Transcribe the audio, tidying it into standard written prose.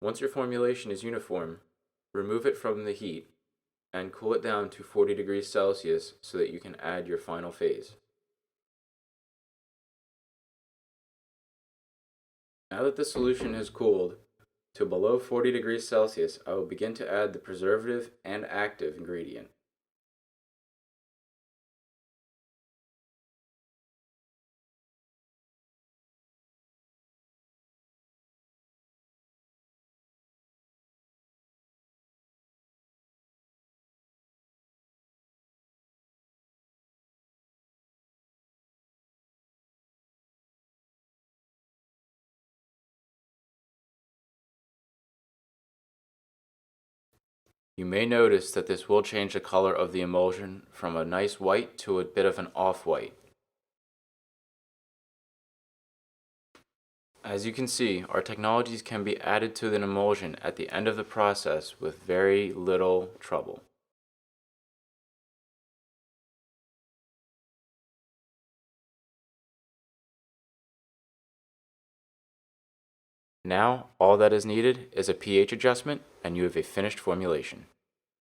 Once your formulation is uniform, remove it from the heat and cool it down to 40 degrees Celsius so that you can add your final phase. Now that the solution has cooled to below 40 degrees Celsius, I will begin to add the preservative and active ingredient. You may notice that this will change the color of the emulsion from a nice white to a bit of an off-white. As you can see, our technologies can be added to an emulsion at the end of the process with very little trouble. Now, all that is needed is a pH adjustment and you have a finished formulation.